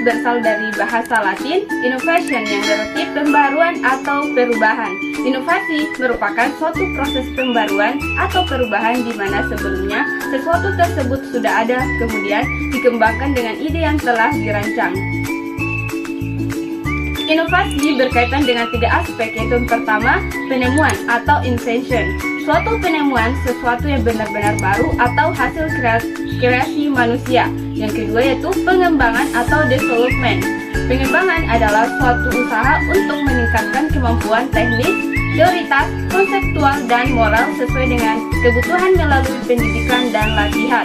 berasal dari bahasa Latin, innovation yang berarti pembaruan atau perubahan. Inovasi merupakan suatu proses pembaruan atau perubahan di mana sebelumnya sesuatu tersebut sudah ada, kemudian dikembangkan dengan ide yang telah dirancang. Inovasi berkaitan dengan 3 aspek, yaitu pertama, penemuan atau invention. Suatu penemuan, sesuatu yang benar-benar baru atau hasil kreasi manusia. Yang kedua yaitu pengembangan atau development. Pengembangan adalah suatu usaha untuk meningkatkan kemampuan teknis, teoritas, konseptual, dan moral sesuai dengan kebutuhan melalui pendidikan dan latihan.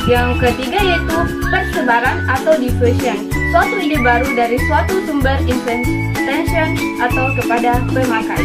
Yang ketiga yaitu persebaran atau diffusion. Suatu ide baru dari suatu sumber invention atau kepada pemakai.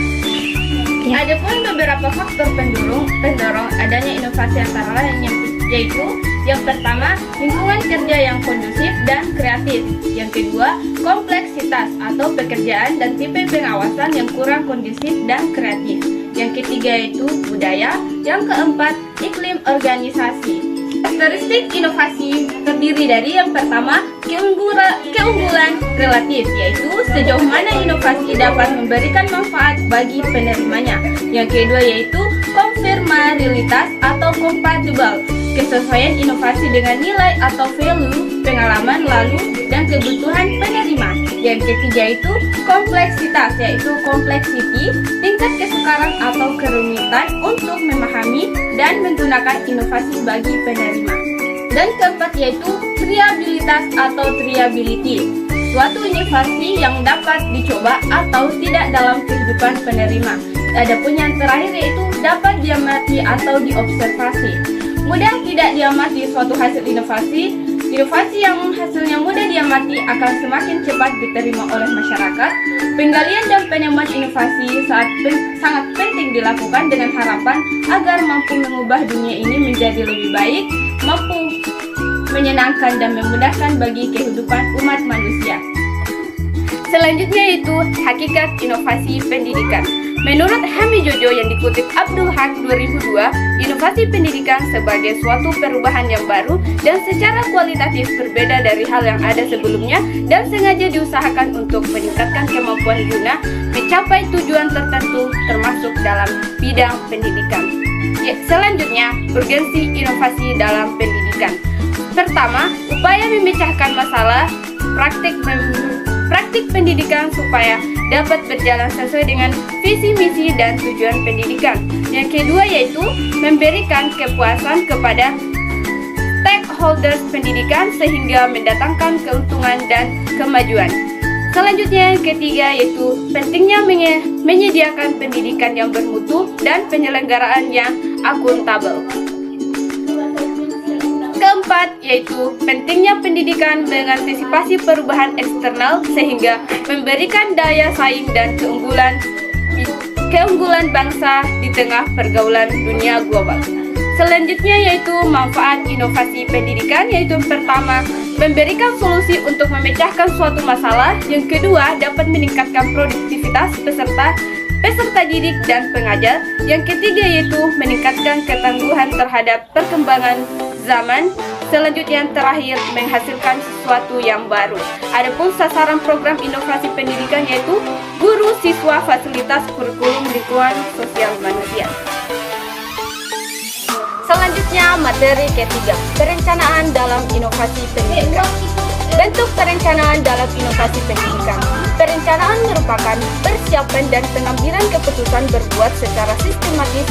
Adapun beberapa faktor pendorong adanya inovasi antara lain yaitu yang pertama, lingkungan kerja yang kondusif dan kreatif. Yang kedua, kompleksitas atau pekerjaan dan tipe pengawasan yang kurang kondusif dan kreatif. Yang ketiga yaitu budaya. Yang keempat, iklim organisasi. Karakteristik inovasi terdiri dari yang pertama, keunggulan relatif, yaitu sejauh mana inovasi dapat memberikan manfaat bagi penerimanya. Yang kedua yaitu konfirmabilitas atau compatible, kesesuaian inovasi dengan nilai atau value, pengalaman lalu, dan kebutuhan penerima. Yang ketiga itu kompleksitas, yaitu complexity, tingkat kesukaran atau kerumitan untuk memahami dan menggunakan inovasi bagi penerima. Dan keempat yaitu triabilitas atau triability, suatu inovasi yang dapat dicoba atau tidak dalam kehidupan penerima. Adapun yang terakhir yaitu dapat diamati atau diobservasi. Mudah tidak diamati suatu hasil inovasi. Inovasi yang hasilnya mudah diamati akan semakin cepat diterima oleh masyarakat. Penggalian dan penemuan inovasi sangat penting dilakukan dengan harapan agar mampu mengubah dunia ini menjadi lebih baik, mampu menyenangkan dan memudahkan bagi kehidupan umat manusia. Selanjutnya yaitu hakikat inovasi pendidikan. Menurut Hami Jojo yang dikutip Abdul Haq 2002, inovasi pendidikan sebagai suatu perubahan yang baru dan secara kualitatif berbeda dari hal yang ada sebelumnya dan sengaja diusahakan untuk meningkatkan kemampuan guna mencapai tujuan tertentu termasuk dalam bidang pendidikan. Selanjutnya, urgensi inovasi dalam pendidikan. Pertama, upaya memecahkan masalah praktik pendidikan supaya dapat berjalan sesuai dengan visi misi dan tujuan pendidikan. Yang kedua yaitu memberikan kepuasan kepada stakeholders pendidikan sehingga mendatangkan keuntungan dan kemajuan. Selanjutnya yang ketiga yaitu pentingnya menyediakan pendidikan yang bermutu dan penyelenggaraan yang akuntabel. Keempat, yaitu pentingnya pendidikan mengantisipasi perubahan eksternal sehingga memberikan daya saing dan keunggulan bangsa di tengah pergaulan dunia global. Selanjutnya yaitu manfaat inovasi pendidikan, yaitu pertama, memberikan solusi untuk memecahkan suatu masalah. Yang kedua, dapat meningkatkan produktivitas peserta didik dan pengajar. Yang ketiga yaitu meningkatkan ketangguhan terhadap perkembangan zaman. Selanjutnya yang terakhir menghasilkan sesuatu yang baru. Adapun sasaran program inovasi pendidikan yaitu guru, siswa, fasilitas, kurikulum, lingkungan sosial manusia. Selanjutnya materi ketiga, perencanaan dalam inovasi pendidikan. Bentuk perencanaan dalam inovasi pendidikan. Perencanaan merupakan persiapan dan pengambilan keputusan berbuat secara sistematis,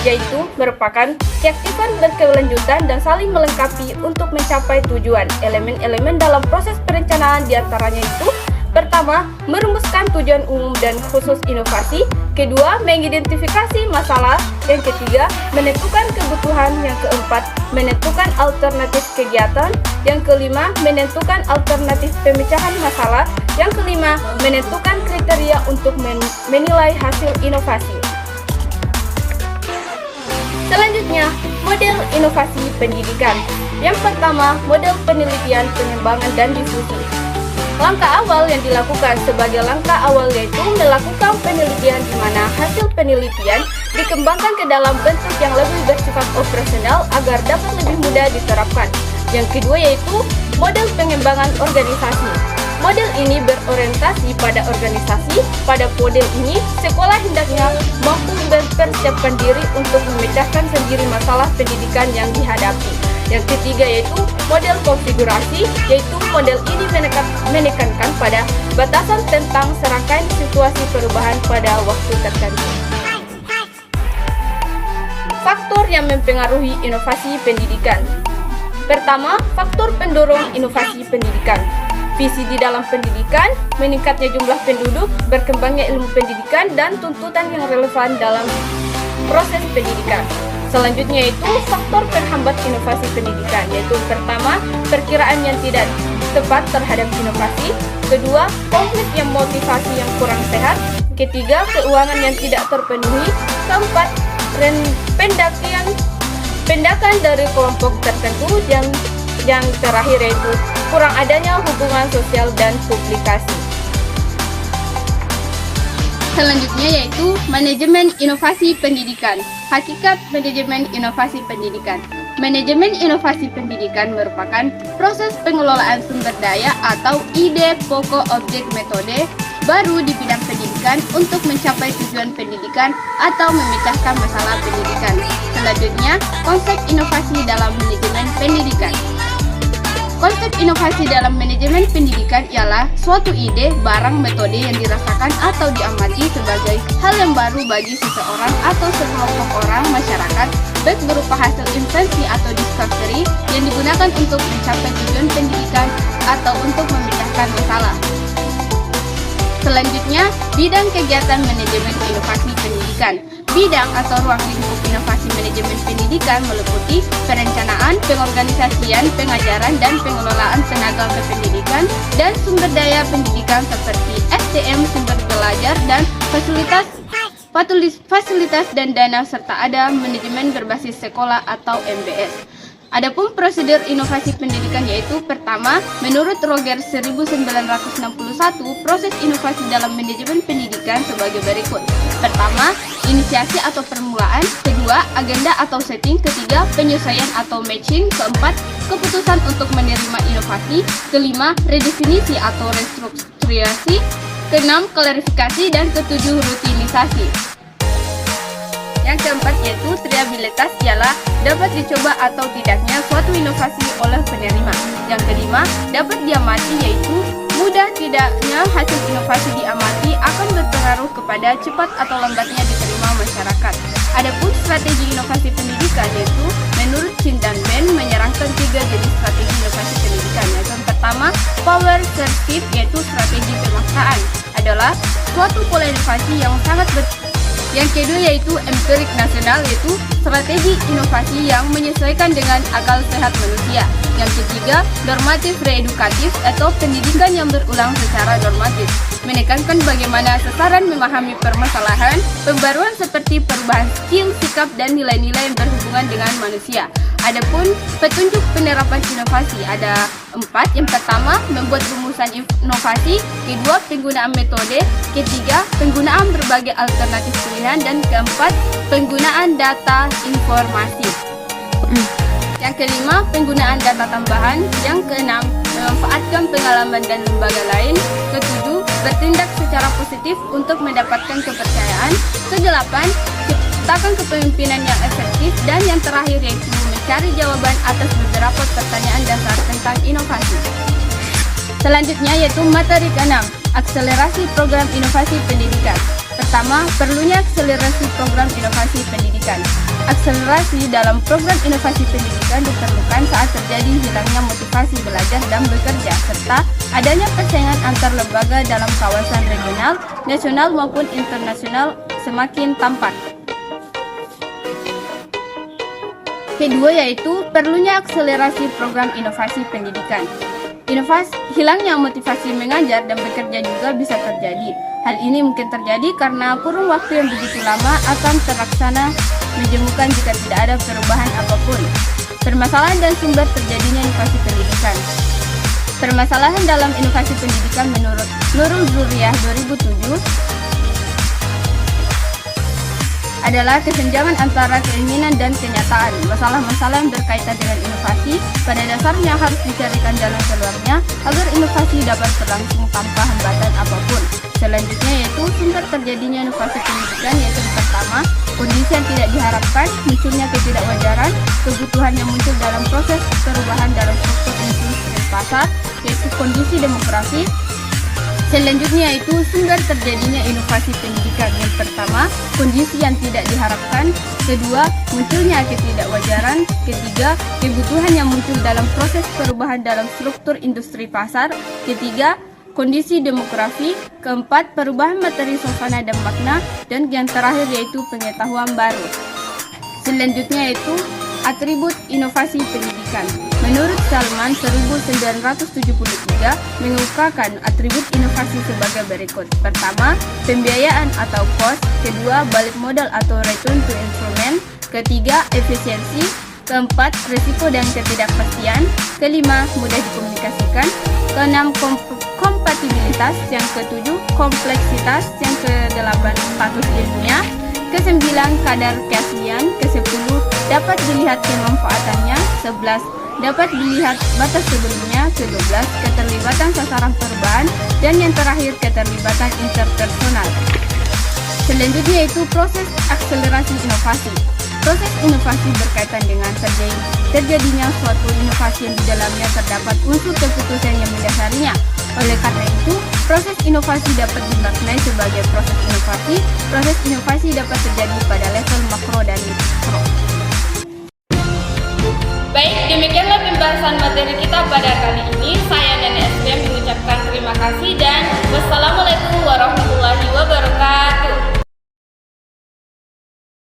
yaitu merupakan keaktifan berkelanjutan dan saling melengkapi untuk mencapai tujuan. Elemen-elemen dalam proses perencanaan diantaranya itu: pertama, merumuskan tujuan umum dan khusus inovasi. Kedua, mengidentifikasi masalah. Yang ketiga, menentukan kebutuhan. Yang keempat, menentukan alternatif kegiatan. Yang kelima, menentukan alternatif pemecahan masalah. Yang kelima, menentukan kriteria untuk menilai hasil inovasi. Selanjutnya, model inovasi pendidikan. Yang pertama, model penelitian, pengembangan, dan difusi. Langkah awal yang dilakukan sebagai langkah awal yaitu melakukan penelitian di mana hasil penelitian dikembangkan ke dalam bentuk yang lebih bersifat operasional agar dapat lebih mudah diterapkan. Yang kedua yaitu model pengembangan organisasi. Model ini berorientasi pada organisasi. Pada model ini, sekolah hendaknya mampu mempersiapkan diri untuk memecahkan sendiri masalah pendidikan yang dihadapi. Yang ketiga yaitu model konfigurasi, yaitu model ini menekankan pada batasan tentang serangkaian situasi perubahan pada waktu tertentu. Faktor yang mempengaruhi inovasi pendidikan. Pertama, faktor pendorong inovasi pendidikan. Visi di dalam pendidikan, meningkatnya jumlah penduduk, berkembangnya ilmu pendidikan, dan tuntutan yang relevan dalam proses pendidikan. Selanjutnya yaitu faktor penghambat inovasi pendidikan, yaitu pertama, perkiraan yang tidak tepat terhadap inovasi. Kedua, konflik yang motivasi yang kurang sehat. Ketiga, keuangan yang tidak terpenuhi. Keempat, pendakan dari kelompok tertentu. Yang terakhir yaitu kurang adanya hubungan sosial dan publikasi. Selanjutnya yaitu manajemen inovasi pendidikan. Hakikat manajemen inovasi pendidikan. Manajemen inovasi pendidikan merupakan proses pengelolaan sumber daya atau ide, pokok, objek, metode baru di bidang pendidikan untuk mencapai tujuan pendidikan atau memecahkan masalah pendidikan. Selanjutnya, konsep inovasi dalam manajemen pendidikan. Konsep inovasi dalam manajemen pendidikan ialah suatu ide, barang, metode yang dirasakan atau diamati sebagai hal yang baru bagi seseorang atau sekelompok orang masyarakat, baik berupa hasil invensi atau discovery yang digunakan untuk mencapai tujuan pendidikan atau untuk memecahkan masalah. Selanjutnya, bidang kegiatan manajemen inovasi pendidikan. Bidang atau ruang lingkup inovasi manajemen pendidikan meliputi perencanaan, pengorganisasian, pengajaran, dan pengelolaan tenaga pendidikan dan sumber daya pendidikan seperti SDM, sumber belajar, dan fasilitas dan dana, serta ada manajemen berbasis sekolah atau MBS. Adapun prosedur inovasi pendidikan yaitu pertama, menurut Roger 1961, proses inovasi dalam manajemen pendidikan sebagai berikut. Pertama, inisiasi atau permulaan. Kedua, agenda atau setting. Ketiga, penyesuaian atau matching. Keempat, keputusan untuk menerima inovasi. Kelima, redefinisi atau restrukturasi. Keenam, klarifikasi. Dan ketujuh, rutinisasi. Yang keempat yaitu triabilitas, ialah dapat dicoba atau tidaknya suatu inovasi oleh penerima. Yang kelima, dapat diamati, yaitu mudah tidaknya hasil inovasi diamati akan berpengaruh kepada cepat atau lambatnya diterima masyarakat. Adapun strategi inovasi pendidikan yaitu menurut Chin dan Ben menyerangkan 3 jenis strategi inovasi pendidikan. Yang pertama, coercive, yaitu strategi pemaksaan, adalah suatu pola inovasi yang sangat Yang kedua yaitu empirik nasional, yaitu strategi inovasi yang menyesuaikan dengan akal sehat manusia. Yang ketiga, normatif reedukatif atau pendidikan yang berulang secara normatif, menekankan bagaimana sasaran memahami permasalahan, pembaruan seperti perubahan skill, sikap, dan nilai-nilai yang berhubungan dengan manusia. Adapun petunjuk penerapan inovasi ada 4. Yang pertama, membuat rumusan inovasi. Kedua, penggunaan metode. Ketiga, penggunaan berbagai alternatif pilihan. Dan keempat, penggunaan data informasi. Yang kelima, penggunaan data tambahan. Yang keenam, memanfaatkan pengalaman dan lembaga lain. Ketujuh, bertindak secara positif untuk mendapatkan kepercayaan. Kedelapan, ciptakan kepemimpinan yang efektif. Dan yang terakhir yaitu mencari jawaban atas beberapa pertanyaan dasar tentang inovasi. Selanjutnya yaitu materi ke-6, akselerasi program inovasi pendidikan. Pertama, perlunya akselerasi program inovasi pendidikan. Akselerasi dalam program inovasi pendidikan diperlukan saat terjadi hilangnya motivasi belajar dan bekerja, serta adanya persaingan antar lembaga dalam kawasan regional, nasional maupun internasional semakin tampak. Kedua yaitu perlunya akselerasi program inovasi pendidikan. Hilangnya motivasi mengajar dan bekerja juga bisa terjadi. Hal ini mungkin terjadi karena kurun waktu yang begitu lama akan terlaksana menjemukan jika tidak ada perubahan apapun. Permasalahan dan sumber terjadinya inovasi pendidikan. Permasalahan dalam inovasi pendidikan menurut Nurul Zuriyah 2007. adalah kesenjangan antara keinginan dan kenyataan. Masalah-masalah yang berkaitan dengan inovasi pada dasarnya harus dicarikan jalan keluarnya agar inovasi dapat berlangsung tanpa hambatan apapun. Selanjutnya yaitu sumber terjadinya inovasi pendidikan, yaitu pertama, kondisi yang tidak diharapkan, munculnya ketidakwajaran, kebutuhan yang muncul dalam proses perubahan dalam struktur industri pasar, yaitu kondisi demografi. Selanjutnya yaitu sumber terjadinya inovasi pendidikan. Yang pertama, kondisi yang tidak diharapkan. Kedua, munculnya ketidakwajaran. Ketiga, kebutuhan yang muncul dalam proses perubahan dalam struktur industri pasar. Ketiga, kondisi demografi. Keempat, perubahan materi, suasana, dan makna. Dan yang terakhir yaitu pengetahuan baru. Selanjutnya yaitu atribut inovasi pendidikan. Menurut Salman 1973 mengungkapkan atribut inovasi sebagai berikut. Pertama, pembiayaan atau cost. Kedua, balik modal atau return to instrument. Ketiga, efisiensi. Keempat, risiko dan ketidakpastian. Kelima, mudah dikomunikasikan. Keenam, kompatibilitas. Yang ketujuh, kompleksitas. Yang kedelapan, status ilmiah. Kesembilan, kadar keaslian. Kesepuluh, dapat dilihat kemanfaatannya. 11, dapat dilihat batas sebelumnya. Ke-12, keterlibatan sasaran perubahan. Dan yang terakhir, keterlibatan interpersonal. Selanjutnya yaitu proses akselerasi inovasi. Proses inovasi berkaitan dengan terjadinya suatu inovasi yang di dalamnya terdapat unsur keputusan yang mendasarinya. Oleh karena itu, proses inovasi dapat dimaknai sebagai proses inovasi. Proses inovasi dapat terjadi pada level makro dan mikro. Baik, demikianlah pembahasan materi kita pada kali ini. Saya Nenek SPM mengucapkan terima kasih dan wassalamualaikum warahmatullahi wabarakatuh.